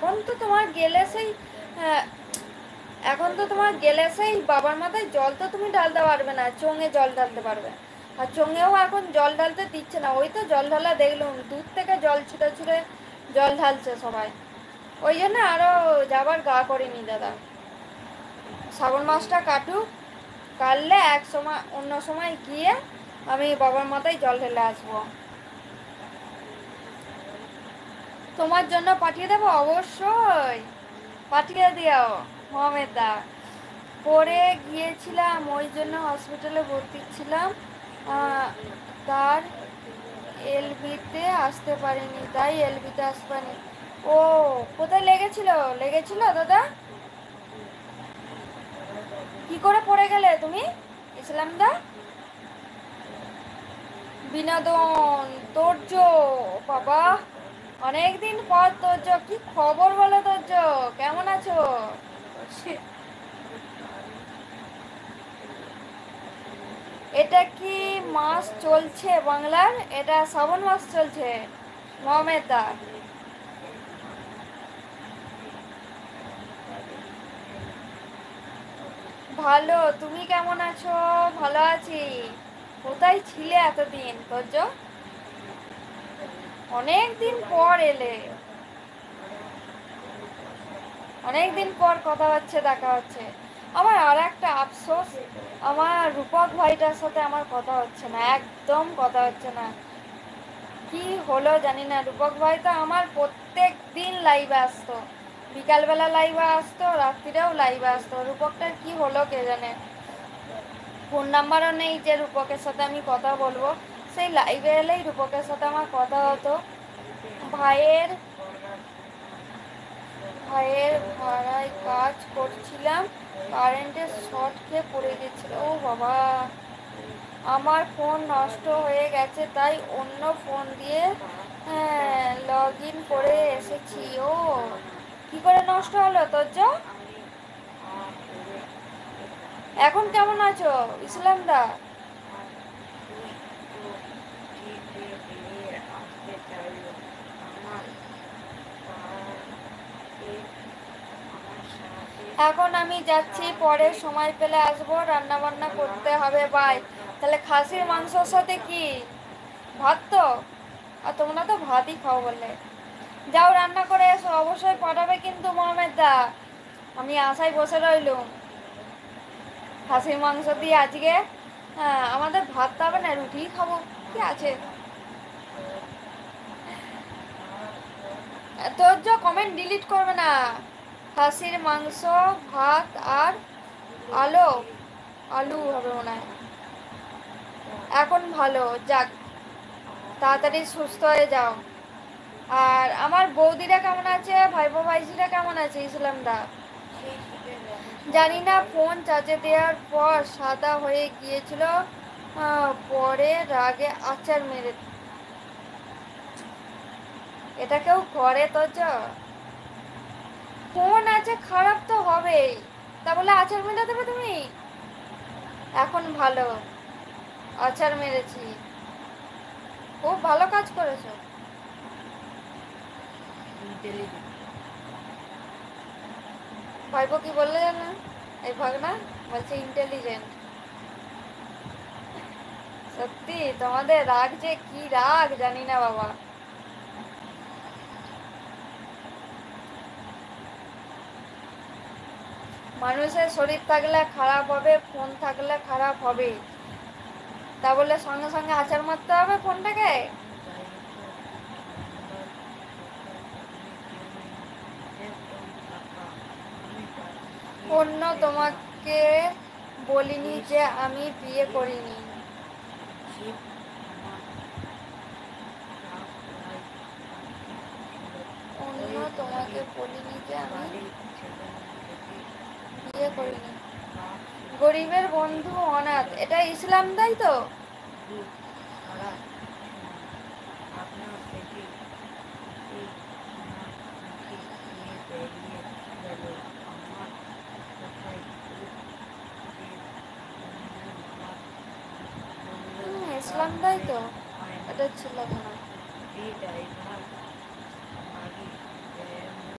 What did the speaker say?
এখন তো তোমার গেলে সেই এখন তো তোমার গেলে সেই বাবার মাথায় জল তো তুমি ঢালতে পারবে না, চোঙে জল ঢালতে পারবে। আর চোঙেও এখন জল ঢালতে দিচ্ছে না, ওই তো জল ঢালা দেখলুম, দূর থেকে জল ছুটে ছুটে জল ঢালছে সবাই। ওই জন্য আরো যাবার গা করিনি দাদা। শ্রাবণ মাসটা কাটুক, কাটলে এক সময় অন্য সময় গিয়ে আমি বাবার মাথায় জল ঢেলে আসবো। তোমার জন্য পাঠিয়ে দেবো, অবশ্যই পাঠিয়ে দিও মহামেদা। পরে গিয়েছিলাম, ওই জন্য হসপিটালে ভর্তি ছিলাম, তার এলবিতে আসতে পারিনি, তাই এলবিতে আসতে পারিনি। ও কোথায় লেগেছিল লেগেছিল দাদা? কি করে পড়ে গেলে তুমি ইসলাম দা? বিনোদন তোর্য, বাবা অনেকদিন পর তোর্য, কি খবর বলো তোর্য, কেমন আছো? এটা কি মাস চলছে বাংলার? এটা শ্রাবণ মাস চলছে মোহাম্মদ দা। ভালো, তুমি কেমন আছো? ভালো আছি। কোথায় ছিলে এতদিন তোর্য? অনেক দিন পর এলে, অনেকদিন পর কথা হচ্ছে, দেখা হচ্ছে। আমার আর একটা আফসোস, আমার রূপক ভাইটার সাথে আমার কথা হচ্ছে না, একদম কথা হচ্ছে না। কি হলো জানি না। রূপক ভাই তো আমার প্রত্যেক দিন লাইভে আসতো, বিকালবেলা লাইভে আসতো, রাত্রিরেও লাইভে আসতো। রূপকটার কি হলো কে জানে। ফোন নাম্বারও নেই যে রূপকের সাথে আমি কথা বলবো। সেই লাইভে এলেই রূপকের সাথে আমার কথা হতো। ভাইয়ের ভাইয়ের ভাড়ায় কাজ করছিলাম, কারেন্টের শর্ট খেয়ে পড়ে গেছিল। ও বাবা, আমার ফোন নষ্ট হয়ে গেছে, তাই অন্য ফোন দিয়ে লগ ইন করে এসেছি। ও কি করে নষ্ট হলো তোর? এখন কেমন আছো ইসলাম দা? এখন আমি যাচ্ছি, পরে সময় পেলে আসবো, রান্না বান্না করতে হবে। বাই। তাহলে খাসির মাংসর সাথে কি ভাত? তো আর তোমরা তো ভাতই খাও বললে। যাও রান্না করে এসো, অবশ্যই পাঠাবে কিন্তু মোহাম্মদ দা, আমি আশায় বসে রইলুম। খাসির মাংস দিয়ে আজকে আমাদের ভাত তো হবে না, রুটি খাবো, কি আছে। তোর যে কমেন্ট ডিলিট করবে না। খাসির মাংস, ভাত আর আলু, আলু হবে মনে হয়। এখন ভালো, যাক তাড়াতাড়ি সুস্থ হয়ে যাও। আর আমার বৌদিরা কেমন আছে, ভাইপো ভাইজিরা কেমন আছে ইসলাম দা? জানি না, ফোন চার্জে দেওয়ার পর সাদা হয়ে গিয়েছিল, পরে রাগে আচার মেরে। এটা কেউ করে তো? ফোন আছে, খারাপ তো হবেই, তা বলে আচার মেরে দেবে তুমি? এখন ভালো, আচার মেরেছি, খুব ভালো কাজ করেছো। ভাইপো কি বললে জানো? এই ভাগনা বলছে ইন্টেলিজেন্ট। সত্যি তোমাদের রাগ যে কি রাগ জানি না বাবা। মানুষের শরীর থাকলে খারাপ হবে, ফোন থাকলে খারাপ হবে, তা বলে সঙ্গে সঙ্গে আচার মারতে হবে ফোনটাকে? অন্য তোমাকে বলিনি যে আমি বিয়ে করিনি। অন্য তোমাকে বলিনি যে আমি বিয়ে করিনি। গরিবের বন্ধু অনাথ, এটা ইসলাম দাই তো? ইসলাম দাই তো, এটা ছিল না।